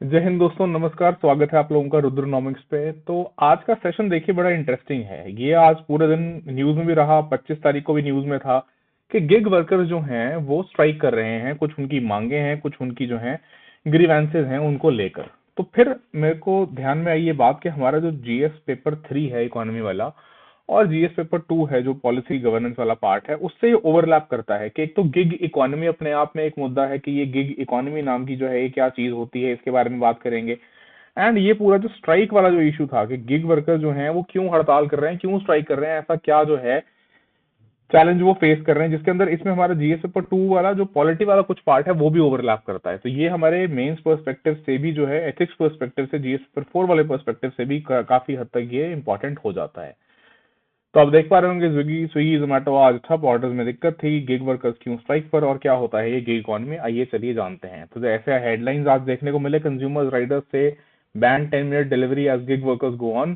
जय हिंद दोस्तों, नमस्कार। स्वागत है आप लोगों का रुद्रनॉमिक्स पे। तो आज का सेशन देखिए बड़ा इंटरेस्टिंग है। ये आज पूरे दिन न्यूज में भी रहा, 25 तारीख को भी न्यूज में था कि गिग वर्कर्स जो हैं वो स्ट्राइक कर रहे हैं। कुछ उनकी मांगे हैं, कुछ उनकी जो हैं ग्रीवेंसेज हैं उनको लेकर। तो फिर मेरे को ध्यान में आई ये बात कि हमारा जो जीएस पेपर 3 है इकोनॉमी वाला, और जीएस पेपर 2 है जो पॉलिसी गवर्नेंस वाला पार्ट है, उससे ये ओवरलैप करता है कि एक तो गिग इकोनॉमी अपने आप में एक मुद्दा है कि ये गिग इकोनॉमी नाम की जो है ये क्या चीज होती है, इसके बारे में बात करेंगे। एंड ये पूरा जो स्ट्राइक वाला जो इशू था कि गिग वर्कर जो हैं वो क्यों हड़ताल कर रहे हैं, क्यों स्ट्राइक कर रहे हैं, ऐसा क्या जो है चैलेंज वो फेस कर रहे हैं, जिसके अंदर इसमें हमारा जीएस पेपर 2 वाला जो पॉलिटी वाला कुछ पार्ट है वो भी ओवरलैप करता है। तो ये हमारे मेंस पर्सपेक्टिव से भी जो है, एथिक्स पर्सपेक्टिव से, जीएस पेपर 4 वाले पर्सपेक्टिव से भी काफी हद तक ये इंपॉर्टेंट हो जाता है। तो आप देख पा रहे होंगे स्विगी स्विगी जोमेटो आज ठप, ऑर्डर्स में दिक्कत थी, गिग वर्कर्स क्यों स्ट्राइक पर और क्या होता है ये गिग इकोनॉमी, आइए चलिए जानते हैं। तो ऐसे हेडलाइंस आज देखने को मिले, कंज्यूमर्स राइडर्स से ban 10 minute delivery as gig workers go on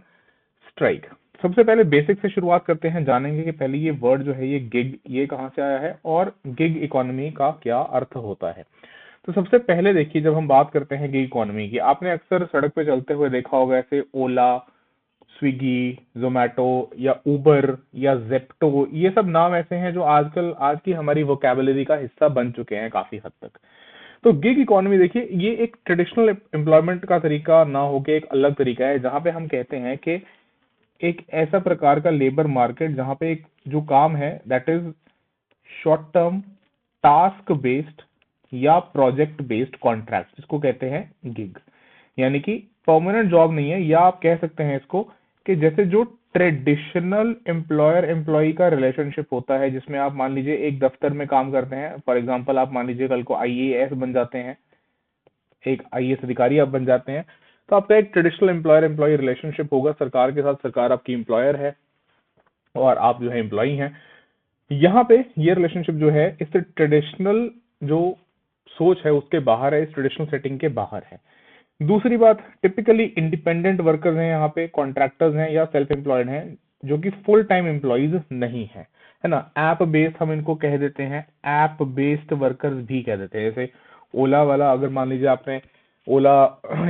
strike. सबसे पहले बेसिक से शुरुआत करते हैं, जानेंगे कि पहले ये वर्ड जो है ये गिग ये कहाँ से आया है और गिग इकोनॉमी का क्या अर्थ होता है। तो सबसे पहले देखिए, जब हम बात करते हैं गिग इकोनॉमी की, आपने अक्सर सड़क पे चलते हुए देखा होगा ऐसे ओला, स्विगी, जोमेटो या उबर या जेप्टो, ये सब नाम ऐसे हैं जो आजकल आज की हमारी वोकैबुलरी का हिस्सा बन चुके हैं काफी हद तक। तो गिग इकोनॉमी देखिए, ये एक ट्रेडिशनल एम्प्लॉयमेंट का तरीका ना होके एक अलग तरीका है, जहां पे हम कहते हैं कि एक ऐसा प्रकार का लेबर मार्केट जहां पे एक जो काम है that is short term, task based या प्रोजेक्ट बेस्ड कॉन्ट्रैक्ट, जिसको कहते हैं गिग। यानी कि परमानेंट जॉब नहीं है, या आप कह सकते हैं इसको कि जैसे जो ट्रेडिशनल एम्प्लॉयर एम्प्लॉय का रिलेशनशिप होता है, जिसमें आप मान लीजिए एक दफ्तर में काम करते हैं, फॉर एग्जांपल आप मान लीजिए कल को आईएएस बन जाते हैं, एक आईएएस अधिकारी आप बन जाते हैं, तो आपका एक ट्रेडिशनल एम्प्लॉयर एम्प्लॉय रिलेशनशिप होगा सरकार के साथ। सरकार आपकी एम्प्लॉयर है और आप जो है एम्प्लॉई हैं। यहाँ पे ये रिलेशनशिप जो है इस ट्रेडिशनल जो सोच है उसके बाहर है, इस ट्रेडिशनल सेटिंग के बाहर है। दूसरी बात, टिपिकली इंडिपेंडेंट वर्कर्स हैं, यहाँ पे कॉन्ट्रैक्टर्स हैं या सेल्फ एम्प्लॉयड हैं, जो कि फुल टाइम एम्प्लॉयज नहीं है ना। ऐप बेस्ड हम इनको कह देते हैं, ऐप बेस्ड वर्कर्स भी कह देते हैं। जैसे ओला वाला, अगर मान लीजिए आपने ओला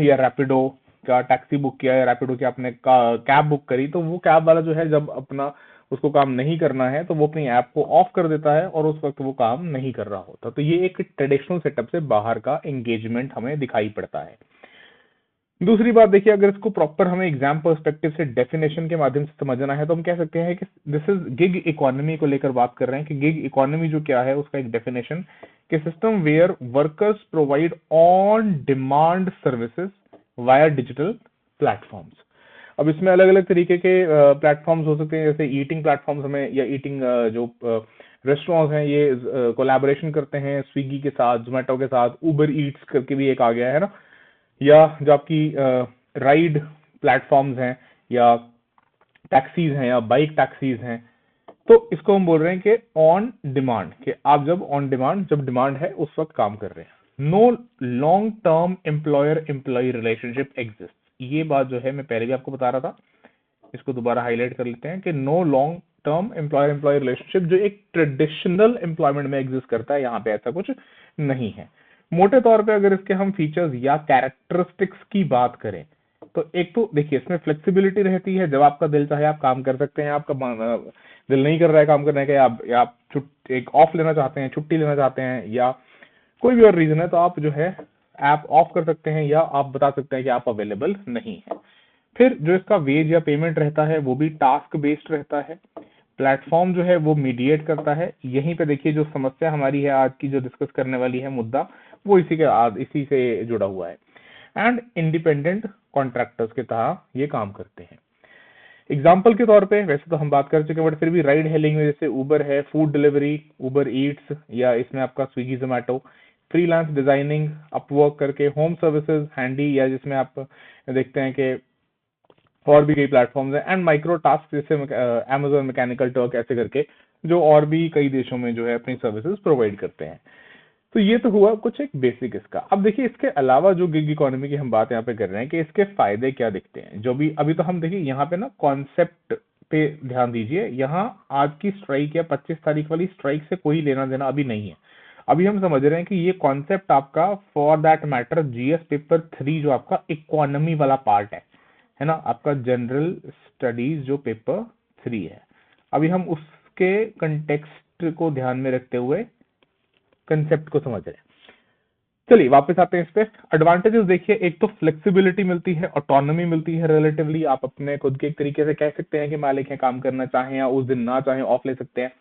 या रैपिडो का टैक्सी बुक किया या रैपिडो की आपने कैब बुक करी, तो वो कैब वाला जो है जब अपना उसको काम नहीं करना है तो वो अपनी ऐप को ऑफ कर देता है और उस वक्त वो काम नहीं कर रहा होता। तो ये एक ट्रेडिशनल सेटअप से बाहर का एंगेजमेंट हमें दिखाई पड़ता है। दूसरी बात देखिए, अगर इसको प्रॉपर हमें एग्जाम पर्सपेक्टिव से डेफिनेशन के माध्यम से समझना है तो हम कह सकते हैं कि दिस इज गिग इकोनॉमी को लेकर बात कर रहे हैं कि गिग इकोनॉमी जो क्या है उसका एक डेफिनेशन कि system where workers provide on demand services via digital platforms. अब इसमें अलग अलग तरीके के प्लेटफॉर्म्स हो सकते हैं, जैसे ईटिंग प्लेटफॉर्म्स हमें, या ईटिंग जो रेस्टोरेंट्स हैं ये कोलैबोरेशन करते हैं स्विगी के साथ, जोमेटो के साथ, उबर ईट्स करके भी एक आ गया है ना, या जो आपकी राइड प्लेटफॉर्म्स हैं या टैक्सीज हैं या बाइक टैक्सीज हैं, तो इसको हम बोल रहे हैं कि ऑन डिमांड, कि आप जब ऑन डिमांड, जब डिमांड है उस वक्त काम कर रहे हैं। No long term employer employee relationship exist. ये बात जो है मैं पहले भी आपको बता रहा था, इसको दोबारा हाईलाइट कर लेते हैं कि no long term employer employee relationship जो एक ट्रेडिशनल एम्प्लॉयमेंट में एग्जिस्ट करता है, यहाँ पे ऐसा कुछ नहीं है। मोटे तौर पे अगर इसके हम फीचर्स या कैरेक्टरिस्टिक्स की बात करें, तो एक तो देखिए इसमें फ्लेक्सिबिलिटी रहती है, जब आपका दिल चाहे आप काम कर सकते हैं, आपका दिल नहीं कर रहा है काम करने का, या आप एक ऑफ लेना चाहते हैं, छुट्टी लेना चाहते हैं, या कोई भी और रीजन है, तो आप जो है ऐप ऑफ कर सकते हैं या आप बता सकते हैं कि आप अवेलेबल नहीं है। फिर जो इसका वेज या पेमेंट रहता है वो भी टास्क बेस्ड रहता है। प्लेटफॉर्म जो है वो मीडिएट करता है। यहीं पे देखिए जो समस्या हमारी है आज की, जो डिस्कस करने वाली है मुद्दा, वो इसी से जुड़ा हुआ है। एंड इंडिपेंडेंट कॉन्ट्रैक्टर्स के तरह ये काम करते हैं। एग्जाम्पल के तौर पे वैसे तो हम बात कर चुके हैं, बट फिर भी राइड हेलिंग में जैसे उबर है, फूड डिलीवरी, उबर ईट्स, या इसमें आपका Swiggy Zomato, freelance designing, Upwork करके, होम सर्विसेज, हैंडी, या जिसमें आप देखते हैं कि और भी कई प्लेटफॉर्म्स हैं, एंड माइक्रो टास्क जैसे अमेजोन मैकेनिकल टर्क, ऐसे करके जो और भी कई देशों में जो है अपनी सर्विसेज प्रोवाइड करते हैं। तो ये तो हुआ कुछ एक बेसिक इसका। अब देखिए इसके अलावा जो गिग इकोनॉमी की हम बात यहाँ पे कर रहे हैं कि इसके फायदे क्या दिखते हैं, जो भी अभी तो हम देखिए यहाँ पे ना कॉन्सेप्ट पे ध्यान दीजिए। यहाँ आज की स्ट्राइक या 25 तारीख वाली स्ट्राइक से कोई लेना देना अभी नहीं है। अभी हम समझ रहे हैं कि ये कॉन्सेप्ट आपका for that matter GS paper 3 जो आपका इकोनॉमी वाला पार्ट है ना, आपका जनरल स्टडीज जो पेपर 3 है। अभी हम उसके कंटेक्स्ट को ध्यान में रखते हुए कंसेप्ट को समझ रहे हैं। चलिए वापस आते हैं इस पे। एडवांटेजेस देखिए, एक तो फ्लेक्सिबिलिटी मिलती है, ऑटोनॉमी मिलती है रिलेटिवली, आप अपने खुद के एक तरीके से कह सकते हैं कि मालिक हैं, काम करना चाहें या उस दिन ना चाहें ऑफ ले सकते हैं।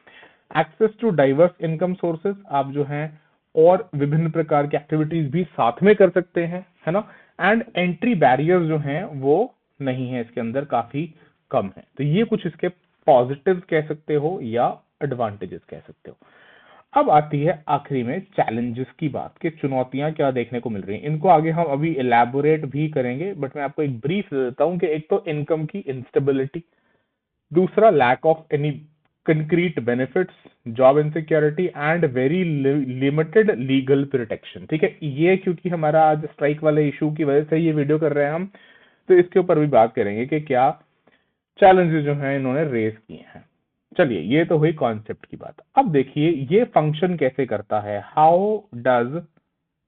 Access to diverse income sources, आप जो हैं और विभिन्न प्रकार की एक्टिविटीज भी साथ में कर सकते हैं, है ना। एंड एंट्री बैरियर्स जो हैं वो नहीं है इसके अंदर, काफी कम है। तो ये कुछ इसके पॉजिटिव कह सकते हो या एडवांटेजेस कह सकते हो। अब आती है आखिरी में चैलेंजेस की बात, कि चुनौतियां क्या देखने को मिल रही हैं। इनको आगे हम अभी इलैबोरेट भी करेंगे, बट मैं आपको एक ब्रीफ दे देता हूं कि एक तो इनकम की इंस्टेबिलिटी, दूसरा lack of any concrete benefits, job insecurity and very limited legal protection. ठीक है, ये क्योंकि हमारा आज स्ट्राइक वाले इशू की वजह से ये वीडियो कर रहे हैं हम, तो इसके ऊपर भी बात करेंगे कि क्या चैलेंजेस जो हैं इन्होंने रेज किए हैं। चलिए, ये तो हुई कॉन्सेप्ट की बात। अब देखिए ये फंक्शन कैसे करता है, how does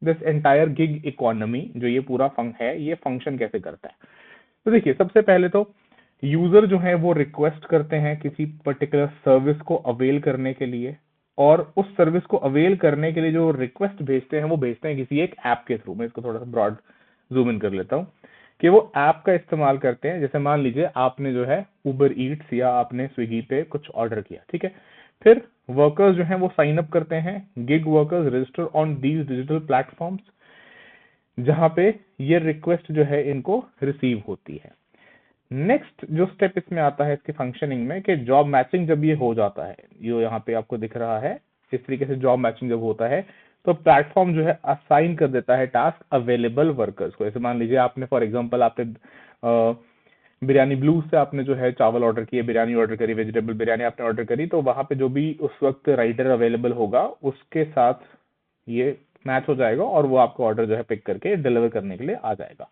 this entire gig economy, जो ये पूरा है, ये फंक्शन कैसे करता है। तो देखिए, सबसे पहले तो यूजर जो है वो रिक्वेस्ट करते हैं किसी पर्टिकुलर सर्विस को अवेल करने के लिए, और उस सर्विस को अवेल करने के लिए जो रिक्वेस्ट भेजते हैं वो भेजते हैं किसी एक ऐप के थ्रू। मैं इसको थोड़ा सा ब्रॉड जूम इन कर लेता हूँ कि वो ऐप का इस्तेमाल करते हैं। जैसे मान लीजिए आपने जो है उबर ईट्स या आपने स्विगी पे कुछ ऑर्डर किया, ठीक है। फिर वर्कर्स जो हैं वो साइन अप करते हैं, gig workers register on these digital platforms, जहां पे ये रिक्वेस्ट जो है इनको रिसीव होती है। नेक्स्ट जो स्टेप इसमें आता है इसके फंक्शनिंग में, कि जॉब मैचिंग जब ये हो जाता है, जो यहाँ पे आपको दिख रहा है इस तरीके से जॉब मैचिंग जब होता है, तो प्लेटफॉर्म जो है असाइन कर देता है टास्क अवेलेबल वर्कर्स को। जैसे मान लीजिए आपने फॉर एग्जांपल आपने बिरयानी ब्लू से आपने जो है चावल ऑर्डर किए, बिरयानी ऑर्डर करी, वेजिटेबल बिरयानी आपने ऑर्डर करी, तो वहां पे जो भी उस वक्त राइडर अवेलेबल होगा उसके साथ ये मैच हो जाएगा और वो आपका ऑर्डर जो है पिक करके डिलीवर करने के लिए आ जाएगा।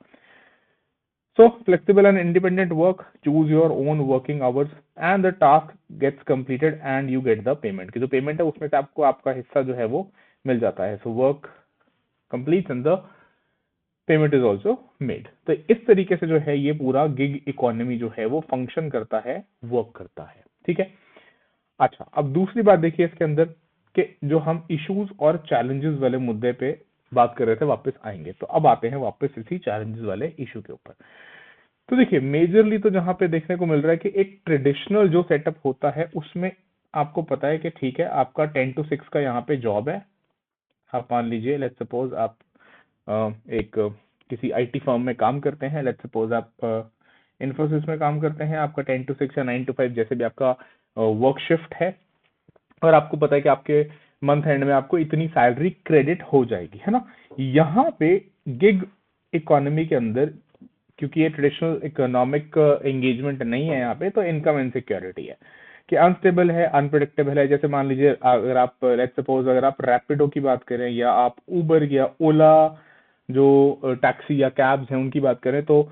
So flexible and independent work, choose your own working hours and the task gets completed and you get the payment। कि जो पेमेंट है उसमें से आपको आपका हिस्सा जो है वो मिल जाता है। So work completes and the payment is also made। तो इस तरीके से जो है ये पूरा गिग इकोनॉमी जो है वो फंक्शन करता है, वर्क करता है। ठीक है। अच्छा, अब दूसरी बात देखिए इसके अंदर, कि जो हम इश्यूज और चैलेंजेस वाले मुद्दे पे बात कर रहे थे वापस आएंगे। तो अब आते हैं वापस इसी चैलेंजेस वाले इशू के ऊपर। तो देखिए मेजरली तो जहां पे देखने को मिल रहा है कि एक ट्रेडिशनल जो सेटअप होता है उसमें आपको पता है कि ठीक है आपका 10 to 6 का यहाँ पे जॉब है। आप मान लीजिए लेट्स सपोज आप एक किसी आईटी फर्म में काम करते हैं, लेट्स सपोज आप इन्फोसिस में काम करते हैं, आपका 10 to 6 या 9 to 5 जैसे भी आपका वर्क शिफ्ट है, और आपको पता है कि आपके मंथ एंड में आपको इतनी सैलरी क्रेडिट हो जाएगी, है ना। यहाँ पे गिग इकोनॉमी के अंदर, क्योंकि ये ट्रेडिशनल इकोनॉमिक एंगेजमेंट नहीं है यहाँ पे, तो इनकम इनसिक्योरिटी है कि अनस्टेबल है, अनप्रेडिक्टेबल है। जैसे मान लीजिए अगर आप लेट्स सपोज अगर आप रैपिडो की बात करें या आप उबर या ओला जो टैक्सी या कैब्स हैं उनकी बात करें, तो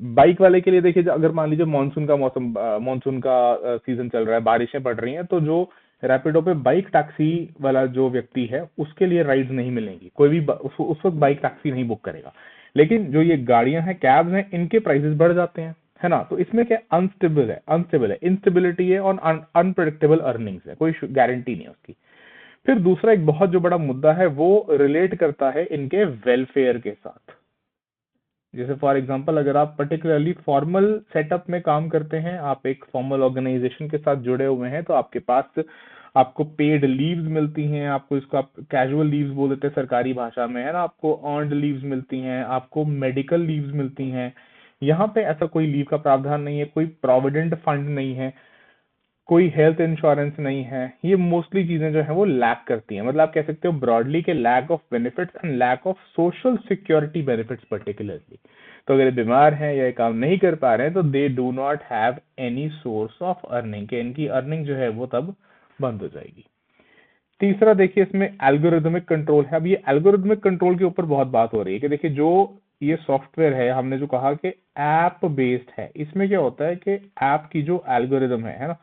बाइक वाले के लिए देखिए अगर मान लीजिए मानसून का मौसम, मानसून का सीजन चल रहा है, बारिशें पड़ रही हैं, तो जो रैपिडो पे बाइक टैक्सी वाला जो व्यक्ति है उसके लिए राइड्स नहीं मिलेंगी, कोई भी उस वक्त बाइक टैक्सी नहीं बुक करेगा। लेकिन जो ये गाड़ियां हैं, कैब्स हैं, इनके प्राइसेस बढ़ जाते हैं, है ना। तो इसमें क्या अनस्टेबल है, इंस्टेबिलिटी है और अनप्रेडिक्टेबल अर्निंग्स है, कोई गारंटी नहीं है उसकी। फिर दूसरा एक बहुत जो बड़ा मुद्दा है वो रिलेट करता है इनके वेलफेयर के साथ। जैसे फॉर एग्जांपल अगर आप पर्टिकुलरली फॉर्मल सेटअप में काम करते हैं, आप एक फॉर्मल ऑर्गेनाइजेशन के साथ जुड़े हुए हैं, तो आपके पास आपको पेड लीव्स मिलती हैं, आपको इसको आप कैजुअल लीव्स बोल देते हैं सरकारी भाषा में, है ना। आपको अर्नड लीव्स मिलती हैं, आपको मेडिकल लीव्स मिलती हैं। यहाँ पे ऐसा कोई लीव का प्रावधान नहीं है, कोई प्रोविडेंट फंड नहीं है, कोई हेल्थ इंश्योरेंस नहीं है। ये मोस्टली चीजें जो है वो लैक करती हैं, मतलब आप कह सकते हो ब्रॉडली के lack of benefits and lack of social security benefits particularly. तो अगर ये बीमार हैं या ये काम नहीं कर पा रहे हैं तो they do not have any source of earning, के इनकी अर्निंग जो है वो तब बंद हो जाएगी। तीसरा देखिए इसमें एल्गोरिथमिक कंट्रोल है। अब ये एल्गोरिथमिक कंट्रोल के ऊपर बहुत बात हो रही है कि देखिए जो ये सॉफ्टवेयर है, हमने जो कहा कि ऐप बेस्ड है, इसमें क्या होता है कि ऐप की जो एल्गोरिथम है ना,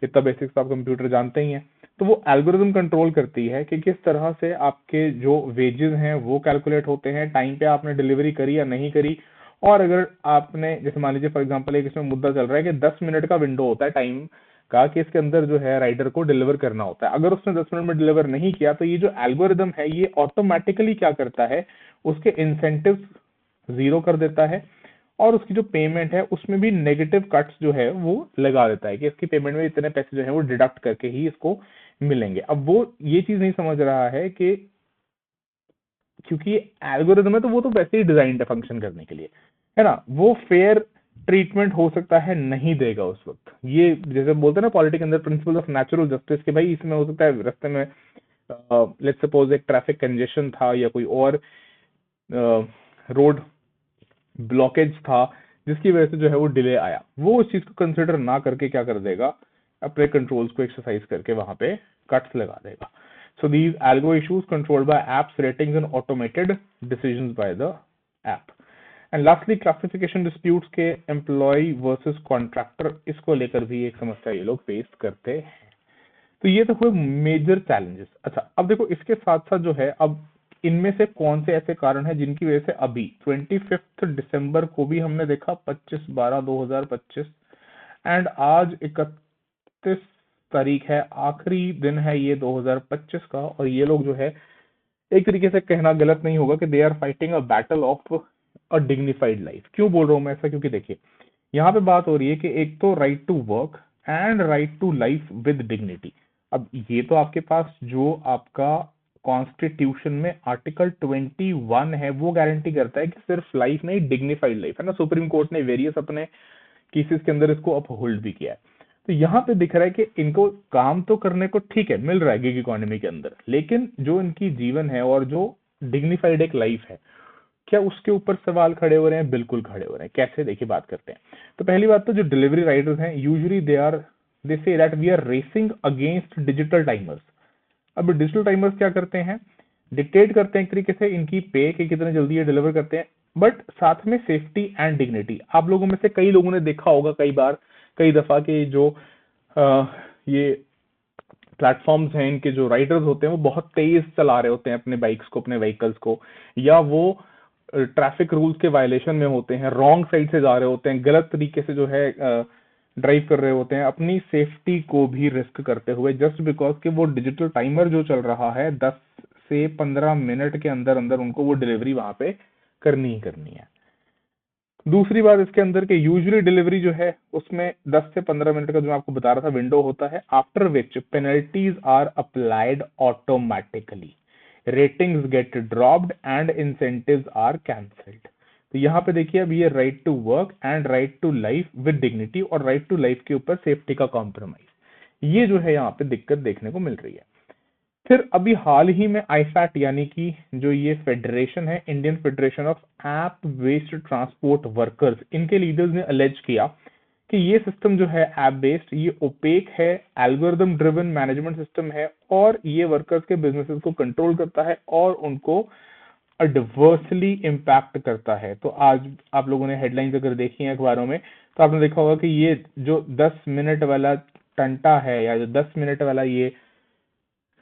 इतना बेसिक्स आप कंप्यूटर जानते ही हैं। तो वो एल्गोरिदम कंट्रोल करती है कि किस तरह से आपके जो वेजेस हैं वो कैलकुलेट होते हैं, टाइम पे आपने डिलीवरी करी या नहीं करी। और अगर आपने, जैसे मान लीजिए फॉर एग्जांपल एक इसमें मुद्दा चल रहा है कि 10 मिनट का विंडो होता है टाइम का कि इसके अंदर जो है राइडर को डिलीवर करना होता है, अगर उसने 10 मिनट में डिलीवर नहीं किया तो ये जो एल्गोरिदम है ये ऑटोमेटिकली क्या करता है, उसके इंसेंटिव जीरो कर देता है और उसकी जो पेमेंट है उसमें भी नेगेटिव कट्स जो है वो लगा देता है कि इसकी पेमेंट में इतने पैसे जो है वो डिडक्ट करके ही इसको मिलेंगे। अब वो ये चीज नहीं समझ रहा है कि क्योंकि एल्गोरिदम है तो वो तो वैसे ही डिजाइंड है फंक्शन करने के लिए, है ना, वो फेयर ट्रीटमेंट हो सकता है नहीं देगा उस वक्त। ये जैसे बोलते हैं ना पॉलिटिक्स के अंदर प्रिंसिपल ऑफ नेचुरल जस्टिस के भाई इसमें हो सकता है रास्ते में लेट्स सपोज एक ट्रैफिक कंजेशन था या कोई और रोड ब्लॉकेज था जिसकी वजह से जो है वो डिले आया, वो उस चीज को कंसिडर ना करके क्या कर देगा, अपने कंट्रोल्स को एक्सरसाइज करके वहां पे कट्स लगा देगा। So these algo issues controlled by apps, ratings and automated decisions by the app. And lastly classification disputes के एम्प्लॉय वर्सेस कॉन्ट्रैक्टर, इसको लेकर भी एक समस्या ये लोग फेस करते हैं। तो ये तो हुए मेजर चैलेंजेस। अच्छा अब देखो इसके साथ साथ जो है अब इनमें से कौन से ऐसे कारण हैं जिनकी वजह से अभी 25 दिसंबर को भी हमने देखा 25/12/2025 एंड आज 31 तारीख है, आखिरी दिन है ये 2025 का, और ये लोग जो है एक तरीके से कहना गलत नहीं होगा कि they are fighting a battle of a dignified life. क्यों बोल रहा हूं मैं ऐसा, क्योंकि देखिए यहाँ पे बात हो रही है कि एक तो right to work and right to life with dignity. अब ये तो आपके पास जो आपका कॉन्स्टिट्यूशन में आर्टिकल 21 है वो गारंटी करता है कि सिर्फ लाइफ नहीं डिग्निफाइड लाइफ, है ना। सुप्रीम कोर्ट ने वेरियस अपने केसेस के अंदर इसको अपहोल्ड भी किया है। तो यहाँ पे दिख रहा है कि इनको काम तो करने को ठीक है मिल रहा है गिग इकोनॉमी के अंदर, लेकिन जो इनकी जीवन है और जो डिग्निफाइड एक लाइफ है, क्या उसके ऊपर सवाल खड़े हो रहे हैं? बिल्कुल खड़े हो रहे हैं। कैसे, देखिए बात करते हैं। तो पहली बात तो जो डिलीवरी राइडर्स हैं usually they say that we are racing against digital timers. अब डिजिटल टाइमर्स क्या करते हैं, डिक्टेट करते हैं एक तरीके से इनकी पे कि कितने जल्दी ये डिलीवर करते हैं, बट साथ में सेफ्टी एंड डिग्निटी। आप लोगों में से कई लोगों ने देखा होगा कई बार कई दफा के जो ये प्लेटफॉर्म्स हैं इनके जो राइडर्स होते हैं वो बहुत तेज चला रहे होते हैं अपने बाइक्स को, अपने व्हीकल्स को, या वो ट्रैफिक रूल्स के वायलेशन में होते हैं, रॉन्ग साइड से जा रहे होते हैं, गलत तरीके से जो है ड्राइव कर रहे होते हैं, अपनी सेफ्टी को भी रिस्क करते हुए, जस्ट बिकॉज कि वो डिजिटल टाइमर जो चल रहा है 10 से 15 मिनट के अंदर अंदर उनको वो डिलीवरी वहां पे करनी ही करनी है। दूसरी बात इसके अंदर के यूजुअली डिलीवरी जो है उसमें 10 से 15 मिनट का जो आपको बता रहा था विंडो होता है, after which penalties are applied automatically, ratings get dropped and incentives are cancelled. तो यहाँ पे देखिए अब ये right to work and right to life with dignity और राइट टू लाइफ के ऊपर सेफ्टी का कॉम्प्रोमाइज, ये जो है यहाँ पे दिक्कत देखने को मिल रही है। फिर अभी हाल ही में आईफैट यानी कि जो ये फेडरेशन है, Indian federation of app based transport workers, इनके लीडर्स ने अलेज किया कि ये सिस्टम जो है ऐप बेस्ड, ये ओपेक है, एल्गोरिदम ड्रिवन मैनेजमेंट सिस्टम है और ये वर्कर्स के बिजनेसेस को कंट्रोल करता है और उनको एडवर्सली इम्पैक्ट करता है। तो आज आप लोगों ने हेडलाइंस अगर देखी हैं अखबारों में तो आपने देखा होगा कि ये जो 10 मिनट वाला टंटा है या जो 10 मिनट वाला ये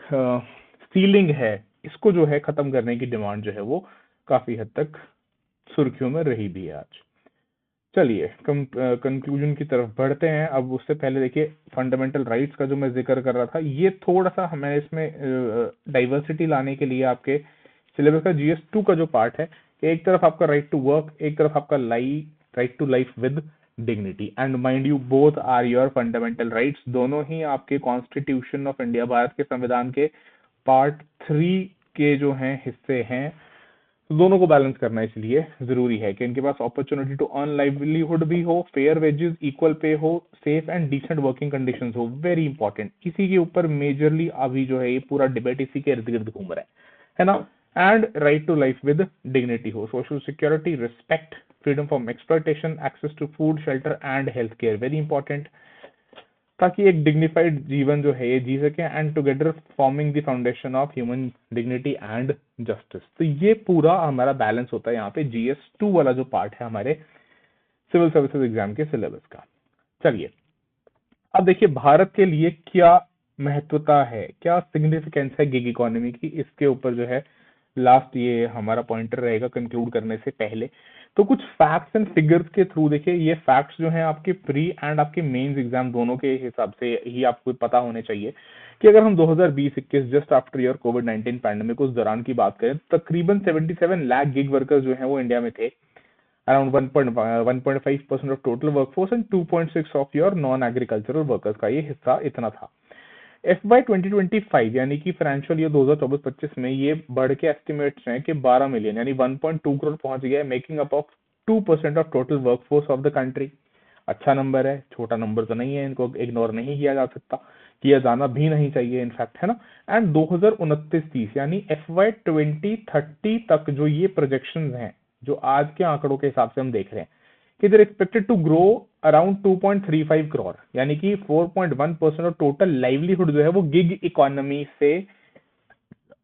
सीलिंग है, इसको जो है खत्म करने की डिमांड जो है वो काफी हद तक सुर्खियों में रही भी है आज। चलिए कंक्लूजन की तरफ बढ़ते हैं। अब उससे पहले देखिए फंडामेंटल राइट्स का जो मैं जिक्र कर रहा था, ये थोड़ा सा हमें इसमें डाइवर्सिटी लाने के लिए आपके सिलेबस का GS2 का जो पार्ट है, एक तरफ आपका राइट टू वर्क, एक तरफ आपका right to life with dignity, and mind you both are your fundamental rights, दोनों ही आपके कॉन्स्टिट्यूशन ऑफ इंडिया, भारत के संविधान के पार्ट 3 के जो हैं हिस्से हैं। तो दोनों को बैलेंस करना इसलिए जरूरी है कि इनके पास अपॉर्चुनिटी टू अर्न लाइवलीहुड भी हो, फेयर वेजेस, इक्वल पे हो, safe and decent working conditions हो, वेरी इंपॉर्टेंट। इसी के ऊपर मेजरली अभी जो है ये पूरा डिबेट इसी के इर्द गिर्द घूम रहा है ना। And right to life with dignity हो, social security, respect, freedom from exploitation, access to food, shelter and health care, very important, ताकि एक डिग्निफाइड जीवन जो है ये जी सके, and together forming the foundation of human dignity and justice. तो ये पूरा हमारा बैलेंस होता है यहाँ पे GS2 वाला जो पार्ट है हमारे सिविल सर्विसेज एग्जाम के सिलेबस का। चलिए अब देखिए भारत के लिए क्या महत्वता है, क्या सिग्निफिकेंस है गिग इकोनॉमी की, इसके ऊपर जो है लास्ट ये हमारा पॉइंटर रहेगा कंक्लूड करने से पहले। तो कुछ फैक्ट्स एंड फिगर्स के थ्रू देखिए, ये फैक्ट्स जो हैं आपके प्री एंड आपके मेंस एग्जाम दोनों के हिसाब से ही आपको पता होने चाहिए कि अगर हम 2020-21 जस्ट आफ्टर ईयर कोविड-19 पैंडेमिक उस दौरान की बात करें, तकरीबन 77 लाख गिग वर्कर्स जो हैं वो इंडिया में थे, around 1.5% of total workforce and 2.6 of your non agricultural workers का ये हिस्सा इतना था। FY 2025 यानी कि फाइनेंशियल ईयर 2024-25 में ये बढ़ के एस्टिमेट्स हैं कि 12 मिलियन यानी 1.2 करोड़ पहुंच गया है, making up of 2% of total workforce of the country. अच्छा नंबर है, छोटा नंबर तो नहीं है, इनको इग्नोर नहीं किया जा सकता, किया जाना भी नहीं चाहिए इनफैक्ट, है ना। एंड 2029-30 यानी FY 2030 तक जो ये प्रोजेक्शंस हैं, जो आज के आंकड़ों के हिसाब से हम देख रहे हैं कि they're expected to grow around 2.35 crore, यानी कि 4.1% ऑफ टोटल लाइवलीहुड जो है वो गिग इकोनॉमी से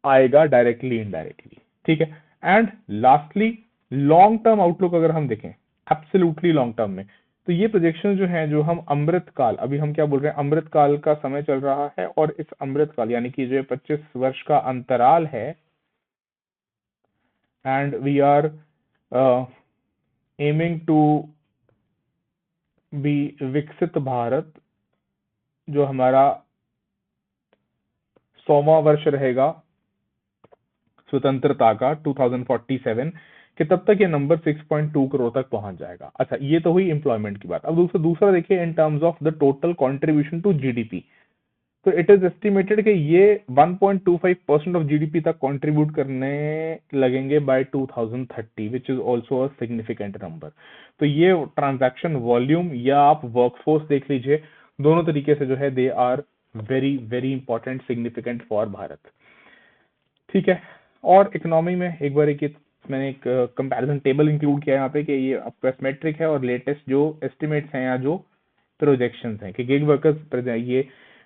आएगा, डायरेक्टली इनडायरेक्टली, ठीक है। And lastly long term outlook अगर हम देखें, एब्सोल्युटली लॉन्ग टर्म में, तो ये प्रोजेक्शन जो है, जो हम अमृत काल, अभी हम क्या बोल रहे हैं, अमृत काल का समय चल रहा है, और इस अमृत काल यानी कि जो 25 वर्ष का अंतराल है, and we are aiming to be विकसित भारत, जो हमारा 100वां वर्ष रहेगा स्वतंत्रता का 2047, कि तब तक ये नंबर 6.2 करोड़ तक पहुंच जाएगा। अच्छा, ये तो हुई एम्प्लॉयमेंट की बात। अब दूसरा देखिए, in terms of the total contribution to GDP, तो इट इज एस्टिमेटेड कि ये 1.25% ऑफ जीडीपी तक कंट्रीब्यूट करने लगेंगे by 2030, which is also a significant number. तो ये ट्रांजैक्शन वॉल्यूम या आप वर्कफोर्स देख लीजिए, दोनों तरीके से जो है they are very very important, significant for Bharat, ठीक है। और इकोनॉमी में एक बार मैंने एक कंपैरिजन टेबल इंक्लूड किया है यहाँ पे कि ये आपका मेट्रिक है और लेटेस्ट जो एस्टिमेट्स हैं या जो प्रोजेक्शंस हैं कि गिग वर्कर्स ये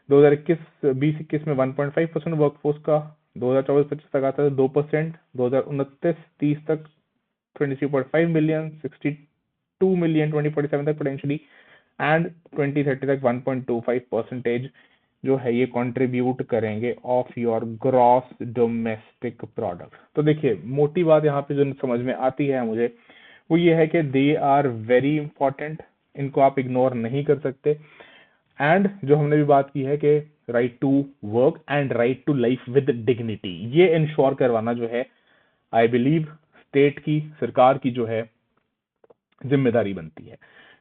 2021-20 में 1.5% वर्कफोर्स का, 2024-25 तक आता है 2%, 2029-30 तक 23.5 मिलियन, 62 मिलियन 2047 तक पोटेंशियली, एंड 2030 तक 1.25% जो है ये कंट्रीब्यूट करेंगे of your gross domestic product. तो देखिए, मोटी बात यहाँ पे जो समझ में आती है मुझे, वो ये है कि दे आर वेरी इंपॉर्टेंट, इनको आप इग्नोर नहीं कर सकते। एंड जो हमने भी बात की है कि right to work and right to life with dignity, ये इंश्योर करवाना जो है, आई बिलीव स्टेट की, सरकार की जो है जिम्मेदारी बनती है।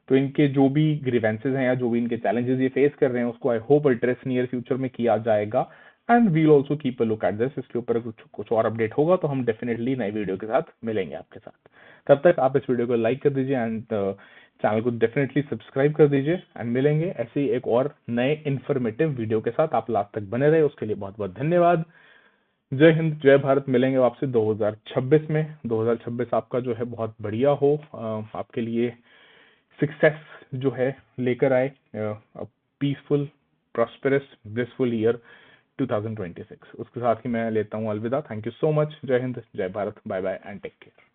तो इनके जो भी ग्रीवेंसेज हैं या जो भी इनके चैलेंजेस ये फेस कर रहे हैं, उसको I hope address near future में किया जाएगा, and we'll also keep a look at this. इसके ऊपर कुछ और अपडेट होगा तो हम डेफिनेटली नई वीडियो के साथ मिलेंगे आपके साथ। तब तक आप इस वीडियो को लाइक कर दीजिए एंड चैनल को डेफिनेटली सब्सक्राइब कर दीजिए, एंड मिलेंगे ऐसे ही एक और नए इन्फॉर्मेटिव वीडियो के साथ। आप लास्ट तक बने रहे, उसके लिए बहुत बहुत धन्यवाद। जय हिंद, जय भारत। मिलेंगे आपसे 2026 में। 2026 आपका जो है बहुत बढ़िया हो, आपके लिए सक्सेस जो है लेकर आए, पीसफुल, प्रॉस्पेरस, ब्लिसफुल ईयर 2026। उसके साथ ही मैं लेता हूँ अलविदा। Thank you so much. जय हिंद, जय Bharat, bye bye and take care.